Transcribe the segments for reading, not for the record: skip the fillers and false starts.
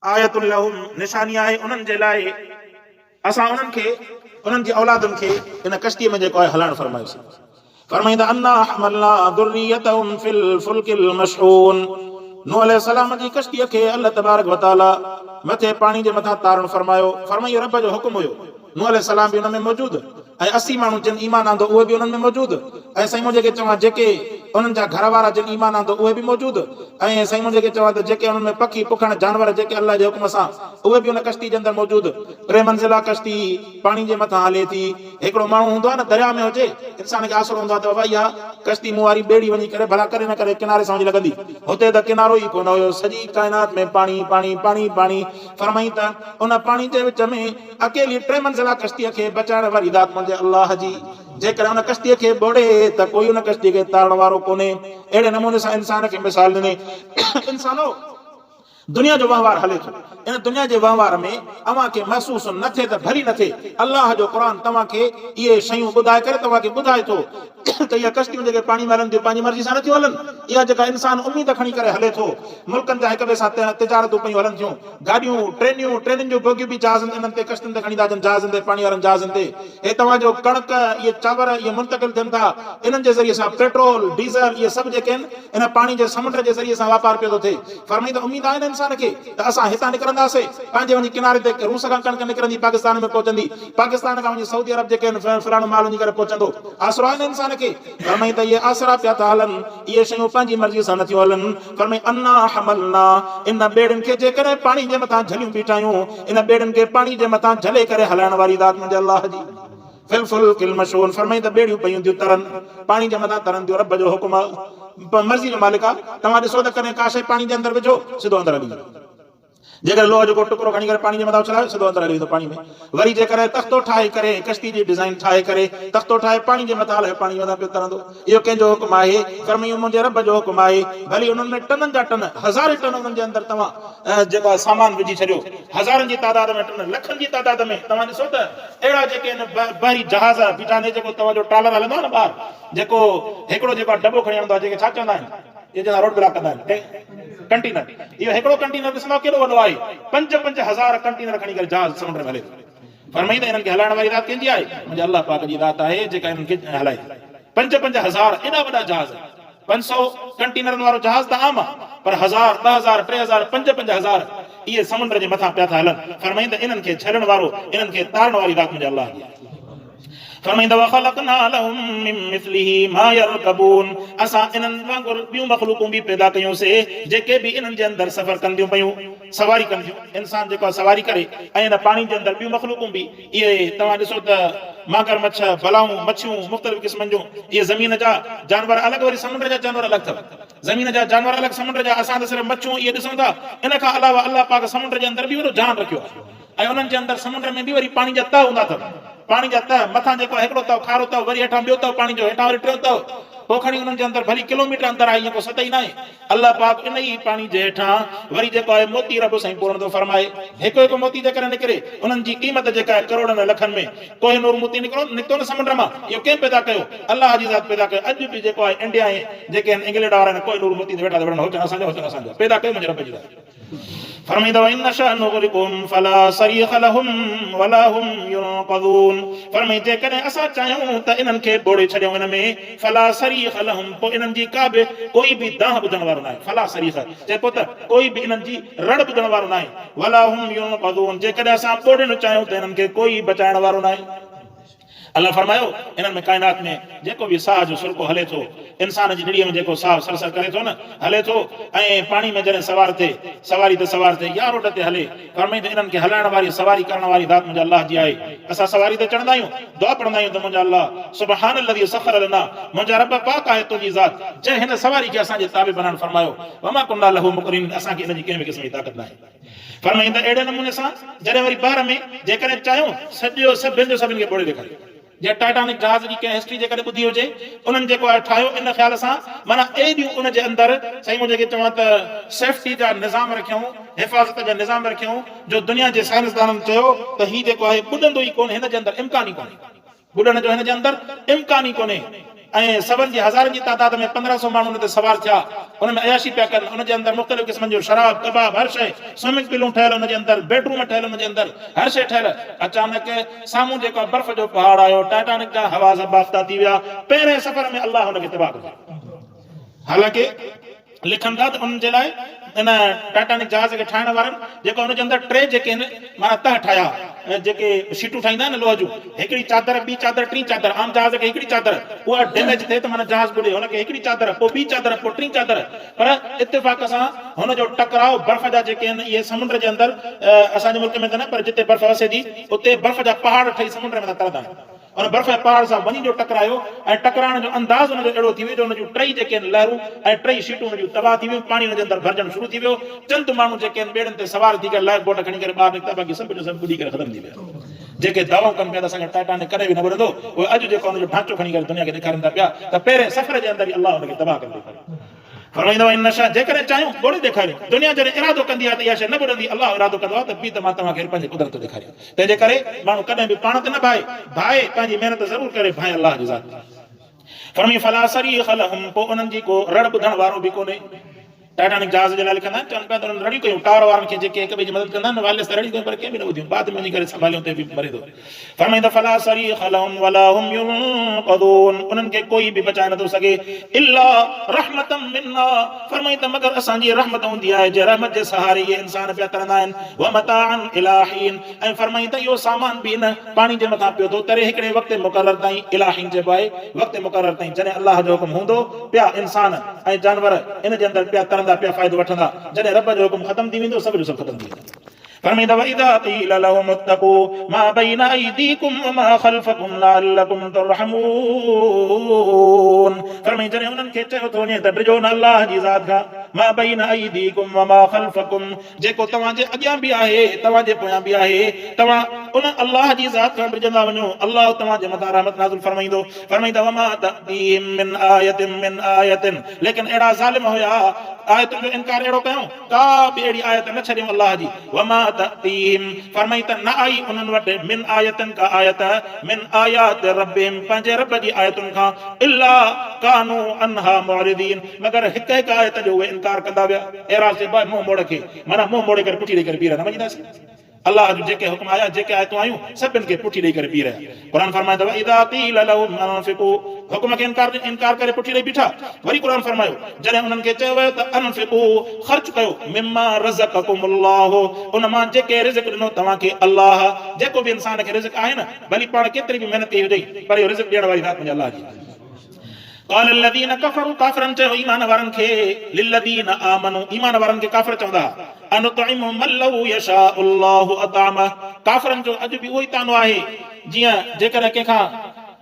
आयतुल लहुम निशानी आहे उन्हनि जे लाइ असां उन्हनि खे उन्हनि जी औलादुनि खे इन कश्तीअ में जेको आहे हलाइण फरमायोसीं। फरमाईंदा अन्ना हमलना दुर्रियतहुम फिल फुल्किल मशहून। नूह अलैहिस्सलाम जी कश्तीअ खे अल्लाह तबारक व तआला मथे पाणी जे मथां तारण फरमायो। फरमायो रब जो हुकुम हुयो। नूह अलैहिस्सलाम बि उन में मौजूद ऐं 80 माण्हू जिन ईमान आंदो उहे बि उन्हनि में मौजूद ऐं साईं मुंहिंजे चवां जेके उन्हनि जा घर वारा जिन ईमान आंदो उहे बि मौजूद ऐं साईं मुंहिंजे चवां त जेके उन्हनि में पखी पुखण जानवर जेके अल्लाह जे हुकुम सां उहे बि उन कश्ती जे अंदरि मौजूद। 3 मंज़िला कश्ती पाणी जे मथां हले थी। हिकिड़ो माण्हू हूंदो आहे न दरिया में हुजे, इंसान खे आसरो हूंदो आहे त बाबा इहा कश्ती मूं वारी ॿेड़ी वञी करे भला करे न करे किनारे सां वञी लॻंदी। हुते त किनारो ई कोन हुयो, सॼी काइनात में पाणी पाणी पाणी पाणी। फरमाई त उन पाणी जे विच में अकेली 3 मंज़िला कश्तीअ खे बचाइण वारी ज़ात मुंहिंजे अल्लाह जी। जेकर उन कश्तीअ खे बोड़े त कोई उन कश्तीअ खे तारण वारो कोन्हे। अहिड़े नमूने सां इंसान खे मिसाल ॾिने। इंसानो दुनिया जो वहिंवार हले थो, इन दुनिया जे वहिंवार में अव्हां खे महसूस न थिए त भली न थिए, अल्लाह जो क़ुरान तव्हां खे इहे शयूं ॿुधाए करे तव्हां खे ॿुधाए थो त इहा कश्तियूं जेके पाणी में हलनि थियूं पंहिंजी मर्ज़ी सां नथियूं हलनि। इहा जेका इंसान उम्मीद खणी करे हले थो, मुल्कनि जा हिक ॿिए सां तिजारतूं पयूं हलनि थियूं, गाॾियूं ट्रेनियुनि जूं बोगियूं बि जहाज़नि इन्हनि ते कश्तियुनि ते खणी था अचनि, जहाज़नि ते पाणी वारनि जहाज़नि ते। हे तव्हांजो कणक इहे चांवर इहे मुंतक़िल थियनि था, इन्हनि जे ज़रिए सां पेट्रोल डीज़ल इहे सभु जेके आहिनि इन पाणी जे समुंड जे ज़रिए सां वापार पियो थो थिए। फरमाई त उम्मीद आहे न इंसान खे त असां हितां निकिरंदासीं, पंहिंजे वञी किनारे ते रूस खां कणिक निकिरंदी पाकिस्तान में पहुचंदी, पाकिस्तान खां वञी सऊदी अरब जेके फलाणो माल वञी करे पहुचंदो। आसरो आहे न इंसान खे। फरमाई त इहे आसरा पिया था हलनि, इहे शयूं पंहिंजी मर्ज़ी सां नथियूं हलनि। फरमाई अन्ना हमलना, इन ॿेड़ियुनि खे जेकॾहिं पाणी जे मथां झलियूं बीठायूं, इन ॿेड़ियुनि खे पाणी जे मथां झले करे हलाइण वारी ज़ात मुंहिंजे अल्लाह जी। फिल फुल्किल मशहून। फरमाई त ॿेड़ियूं पयूं थियूं तरनि, पाणी जे मथां तरनि थियूं। रब जो हुकुम आहे, मर्ज़ी जो मालिक आहे। तव्हां ॾिसो त कॾहिं का शइ पाणी जे अंदरि विझो सिधो अंदरि हली वेंदो। जेकर लोह जो को टुकड़ो खणी करे पाणी जे मथां उछलायो सिधो अंदरि हली वेंदो पाणी में। वरी जेकर तख़्तो ठाहे करे कश्ती जी डिज़ाइन ठाहे करे तख़्तो ठाहे पाणी जे मथां हलायो, पाणी मथां पियो तरंदो। इहो कंहिंजो हुकुम आहे? फरमाई मुंहिंजे रब जो हुकुम आहे। भली उन्हनि में टननि जा टन, हज़ारे टन उन्हनि जे अंदरि तव्हां जेका सामान विझी छॾियो, हज़ारनि जी तादाद में टन, लखनि जी तादाद में। तव्हां ॾिसो त अहिड़ा जेके आहिनि बहरी जहाज़ बीठाने, जेको तव्हांजो टालर हलंदो आहे न ॿाहिरि, जेको हिकिड़ो जेको डबो खणी हलंदो आहे, जेके छा चवंदा आहिनि, इहे जंहिं रोड ब्लॉक कंदा आहिनि, कंटेनर। इहो हिकिड़ो कंटेनर ॾिसंदो केॾो वॾो आहे, 5-5 हज़ार कंटेनर खणी करे जहाज़ समुंड में हले। फरमाई त इन्हनि खे हलाइण वारी ज़ात कंहिंजी आहे? मुंहिंजे अल्लाह पाक जी ज़ात आहे जेका इन्हनि खे हलाए। 5-5 हज़ार एॾा वॾा जहाज़, 500 कंटेनरनि वारो जहाज़ त आम आहे, पर 1000 2000 3000 5-5 हज़ार इहे समुंड जे मथां पिया था हलनि। फरमाई त इन्हनि खे छॾण वारो, इन्हनि खे तारण वारी ज़ात मुंहिंजे अल्लाह जी आहे। फरमाईंदा वखलकना लहुम मिन मिस्लिही मा यरकबून, असां इन्हनि वांगुरु ॿियूं मख़लूक़ूं बि पैदा कयूंसीं जेके बि इन्हनि जे अंदरि सफ़र कंदियूं पयूं, सवारी कंदियूं। इंसान जेको आहे सवारी करे, ऐं इन पाणी जे अंदरि ॿियूं मख़लूक़ूं बि, इहे तव्हां ॾिसो त मागर मच्छ, भलाऊं, मच्छियूं मुख़्तलिफ़ क़िस्मनि जूं, इहे ज़मीन जा जानवर अलॻि, वरी समुंड जा जानवर अलॻि अथव। ज़मीन जा जानवर अलॻि, समुंड जा। असां त सिर्फ़ु मच्छियूं इहे ॾिसूं था, इन खां अलावा अल्लाह पाक समुंड जे अंदरि बि वॾो जान रखियो आहे, ऐं उन्हनि जे अंदरि समुंड में बि वरी पाणी जा तह हूंदा अथव। पाणी जा तह मथां जेको हिकिड़ो अथव खारो अथव, वरी हेठां ॿियो अथव पाणी जो, हेठां वरी टियों अथव, पोइ खणी उन्हनि जे अंदरि भली किलोमीटर अंदरि आहे, ईअं को सतही न आहे। अल्लाह पाक इन ई पाणी जे हेठां वरी जेको आहे मोती रब साईं पूरण थो फरमाए। हिकु हिकु मोती जेकर निकिरे, उन्हनि जी क़ीमत जेका आहे करोड़नि ऐं लखनि में। कोहिनूर मोती निकितो न समुंड मां, इहो कंहिं पैदा कयो? अल्लाह जी ज़ात पैदा कयो। अॼु बि जेको आहे इंडिया ऐं जेके आहिनि इंग्लैंड वारा आहिनि, कोहिनूर मोती ते वेठा था विढ़नि, हुजनि असांजो पैदा कयो मुंहिंजे रब जी ज़ात। फरमाईंदा इन नशअ नुग़रिक़हुम फला सरीख़ लहुम वला हुम युनक़ज़ून। फरमाई जेकॾहिं असां चाहियूं त इन्हनि खे ॿोड़े छॾियूं इन में, फला सरीख़ लहुम, पोइ इन्हनि जी का बि कोई बि दाह ॿुधण वारो न आहे। फला सरीख़ चइबो त कोई बि इन्हनि जी रड़ ॿुधण वारो न आहे। वला हुम युनक़ज़ून, जेकॾहिं असां ॿोड़े चाहियूं त इन्हनि खे कोई बचाइण वारो न आहे। अल्लाह फरमायो इन्हनि में काइनात में जेको बि साह जो सुरको हले थो, इंसान जी निड़ीअ में जेको साह सरसर करे थो न, हले थो, ऐं पाणी में जॾहिं सवार थिए, सवारी ते सवार थिए या रोड ते हले, फरमाई त इन्हनि खे हलाइण वारी, सवारी करण वारी ज़ात मुंहिंजे अल्लाह जी आहे। असां सवारी ते चढ़ंदा आहियूं, दुआ पढ़ंदा आहियूं त मुंहिंजा अल्लाह सुबहानल्लज़ी सख़र लना, मुंहिंजा रब पाक आहे तुंहिंजी ज़ात जंहिं हिन सवारी खे असांजे ताबे बणाइण फरमायो। वमा कुन्ना लहू मुक़रिन, असांखे इन जी कंहिं बि क़िस्म जी ताक़त न आहे। फरमाईंदा अहिड़े नमूने सां जॾहिं वरी बार में जेकॾहिं चाहियूं सॼो सभिनि खे ॿोड़े ॾेखारियो। जे टाइटानिक जहाज़ जी कंहिं हिस्ट्री जेकॾहिं ॿुधी हुजे, उन्हनि जेको आहे ठाहियो इन ख़्याल सां, माना एॾियूं उन जे अंदरि साईं मुंहिंजे चवां त सेफ्टी जा निज़ाम रखियऊं, हिफ़ाज़त जा निज़ाम रखियऊं, जो दुनिया जे साइंसदाननि चयो त हीउ जेको आहे ॿुॾंदो ई कोन्हे, हिन जे अंदरि इम्कान ई कोन्हे, ॿुॾण जो हिन जे अंदरि इम्कान ई कोन्हे। ऐं सभिनि जी हज़ारनि जी तादाद में 1500 माण्हू हुन ते सवार थिया, हुन में अयाशी पिया कनि, हुन जे अंदरि मुख़्तलिफ़ क़िस्मनि जो शराब कबाब हर शइ, स्विमिंग पूलूं ठहियल हुन जे अंदरि, बेडरूम ठहियल हुन जे अंदरि, हर शइ ठहियल। अचानक साम्हूं जेको बर्फ़ जो पहाड़ आयो, टाइटानिक जा हवा ज़बाफ़्ता थी विया। पहिरें सफ़र में अल्लाह हुनखे तबाह कयो। हालांकि लिखनि था त उन जे लाइ इन टाइटानिक जहाज़ खे ठाहिण वारनि जेको हुन जे अंदरि 3 जेके आहिनि माना तह ठाहिया, जेके शीटूं ठाहींदा आहिनि लोह जूं, हिकिड़ी चादर, ॿी चादर, टीं चादर। आम जहाज़ खे हिकिड़ी चादर, उहा डैमेज थिए त माना जहाज़ ॿुॾे, हुनखे हिकिड़ी चादर, पोइ ॿी चादर, पोइ टीं चादर। पर इत्तेफ़ाक़ सां हुनजो टकराव बर्फ़ जा जेके आहिनि इहे समुंड जे अंदरि, असांजे मुल्क में त न, पर जिते बर्फ़ वसे थी उते बर्फ़ जा पहाड़ ठही समुंड में तरंदा आहिनि। उन बर्फ़ जे पहाड़ सां वञी जो टकरायो ऐं टकराइण जो अंदाज़ हुनजो अहिड़ो थी वियो जो हुनजूं 3 जेके आहिनि लहरूं ऐं 3 शीटूं हुनजूं तबाह थी वियूं। पाणी हुन जे अंदरि भरजणु शुरू थी वियो। चंद माण्हू जेके आहिनि ॿेड़नि ते सवार थी करे लाइफ बोट खणी करे ॿाहिरि निकिता, बाक़ी सभु जो सभु ॿुॾी करे ख़तमु थी विया। जेके दावो कनि पिया त असांखे टाइटानिक कॾहिं बि न ॿुॾंदो, उहे अॼु जेको हुनजो ढांचो खणी करे दुनिया खे ॾेखारनि था पिया त पहिरें सफ़र जे अंदरि ई अलाह हुनखे तबाह करे ॾेखारियो। फरमाईंदो इन नशा जेकॾहिं चाहियूं ॿोड़े ॾेखारियूं। दुनिया जॾहिं इरादो कंदी आहे त इहा शइ न ॿुॾंदी, अलाह इरादो कंदो आहे त बि त मां तव्हांखे पंहिंजी कुदरत ॾेखारियां। तंहिंजे करे माण्हू कॾहिं बि पाण ते न भाए, पंहिंजी महिनत ज़रूरु करे, भाए अलाह जी ज़ात। फरमाई फला सरीख़ लहुम, पोइ उन्हनि जी को रड़ ॿुधण वारो बि कोन्हे। टाइटानिक जहाज़ जे लाइ लिखंदा आहिनि, चवनि पिया त उन्हनि रड़ियूं कयूं, टावर वारनि खे जेके हिक ॿिए जी मदद कंदा आहिनि, वालिस रड़ियूं कयूं, पर कंहिं बि न ॿुधियूं। बाद में वञी करे संभालियूं ते बि मरे थो। फरमाईंदा फला सरीख़ लहुम वला हुम युनक़दून, उन्हनि खे कोई बि बचाए नथो सघे इल्ला रहमतम मिन्ना। फरमाईंदा मगर असांजी रहमत हूंदी आहे, जे रहमत जे सहारे इहे इंसान पिया तरंदा आहिनि। व मताअन इला हीन, ऐं फरमाईंदा इहो सामान बि न पाणी जे मथां पियो थो तरे हिकिड़े वक़्त मुक़रर ताईं। इला हीन चइबो आहे वक़्त मुक़रर ताईं, जॾहिं अलाह जो हुकुम हूंदो पिया इंसान ऐं जानवर इन जे अंदरि पिया तरंदा, पिया फ़ाइदो वठंदा। जॾहिं रब जो हुकुम ख़त्म थी वेंदो, सभु जो सभु ख़त्म थी वेंदो। फरमाईंदा वइदा क़ील लहुम इत्तक़ू मा बैन अयदीकुम व मा ख़ल्फकुम लअल्लकुम तुरहमून। फरमाई जॾहिं उन्हनि खे चयो थो वञे त डिजो न अलाह जी ज़ात खां, मा बैन अयदीकुम व मा ख़ल्फकुम, जेको तव्हांजे अॻियां बि आहे तव्हांजे पोयां बि आहे, तव्हां उन अलाह जी ज़ात खां डिजंदा वञो, अलाह तव्हांजे मथां रहमत नाज़िल फरमाईंदो। फरमाईंदा व मा तअतीहिम मिन आयतिन, लेकिन अहिड़ा ज़ालिम हुया आयतुनि जो इनकार अहिड़ो कयूं, का बि अहिड़ी आयत न छॾियूं अलाह जी। वमा तअतीहिम, फरमाई त न आई उन्हनि वटि मिन आयतन का आयत, मिन आयात रब्बिहिम, पंहिंजे रब जी आयतुनि खां, इल्ला कानू अन्हा मुअरिदीन, मगर हिक हिक आयत जो उहे इनकार कंदा विया। एराज़ जे बाद मुंहुं मोड़ खे, माना मुंहुं मोड़े करे पुठी ॾेई करे बीह रहिया, न मञींदासीं। अल्लाह जो जेके हुकुम आया, जेके आयतूं आयूं, सभिनि खे पुठी ॾेई करे बीह रहिया। क़ुरान फरमाईंदो इदा क़ील लहुम अनफ़िक़ू, हुकुम खे इनकार करे पुठी ॾेई बीठा। वरी क़ुरान फरमायो जॾहिं उन्हनि खे चयो वियो त अनफ़िक़ू, ख़र्च कयो, मिम्मा रज़क़कुमुल्लाहु, उन मां जेके रिज़्क़ ॾिनो तव्हांखे अल्लाह। जेको बि इंसान खे रिज़्क़ आहे न, भली पाण केतिरी बि महिनत कई हुजे, पर इहो रिज़्क़ ॾियण वारी ज़ात मुंहिंजे अल्लाह जी। क़ाल الذين كفروا, काफ़िरनि चयो ईमान वारनि खे, लिल्लज़ीन आमनू, ईमान वारनि खे काफ़िर चवंदा, अनुतइमु मन लौ यशाउ अल्लाहु अतअमह। काफ़िरनि जो अॼु बि उहो ई तानो आहे, जीअं जेकॾहिं कंहिंखां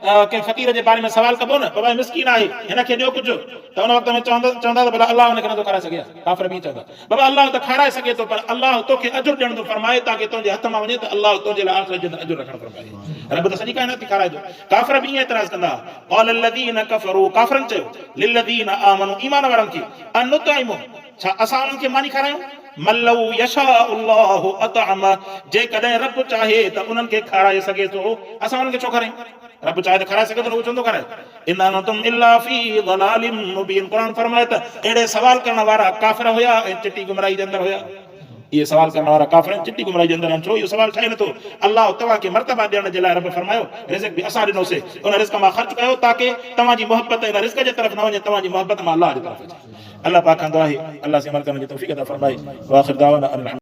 कंहिं फ़क़ीर जे बारे में सवाल कबो न, बाबा मिस्कीन आहे, हिन खे ॾियो कुझु, त उन वक़्त में चवंदा त भला अलाह हुनखे नथो खाराए सघे। काफ़िर बि चवंदा बाबा अलाह त खाराए सघे थो, पर अलाह तोखे अजुर ॾियण थो फरमाए, ताकि तुंहिंजे हथ मां वञे त अलाह तुंहिंजे लाइ आख़िरत जे अंदरि अजुर रखणु फरमाए। रब त सॼी काइनात खाराए थो। काफ़िर बि ईअं एतिराज़ कंदा। क़ाल الذين كفروا, काफ़िरनि चयो, लिल्लज़ीन आमनू, ईमान वारनि खे, अनुतइमु, छा असां उन्हनि खे मानी खारायूं, मन लौ यशाउ अल्लाहु अतअमह, जेकॾहिं रब चाहे त उन्हनि खे खाराए सघे थो, असां उन्हनि खे छो खारायूं? रब चाहे त खाराए सघे थो, उहो चवंदो खाराए। इन्ना अंतुम इल्ला फी ज़लालिम मुबीन, क़ुरान फरमाए त अहिड़े सवाल करण वारा काफ़िर हुया ऐं चिटी गुमराही जे अंदरि हुया। इहे सवाल करण वारा काफ़िर चिटी गुमराही जे अंदरि, छो इहो सवाल ठहे नथो? अलाह तव्हांखे मर्तबा ॾियण जे लाइ रब फरमायो, रिज़्क़ बि असां ॾिनोसीं, उन रिज़्क़ मां ख़र्च कयो, ताकि तव्हांजी मोहबत इन रिज़्क़ जे तरफ़ न वञे, तव्हांजी मोहबत मां अलाह जे तरफ़ अचे। अलाह पाक खां दुआ आहे, अलाह से अमल करण जी तौफ़ीक़ अता फरमाए। व आख़िर दावाना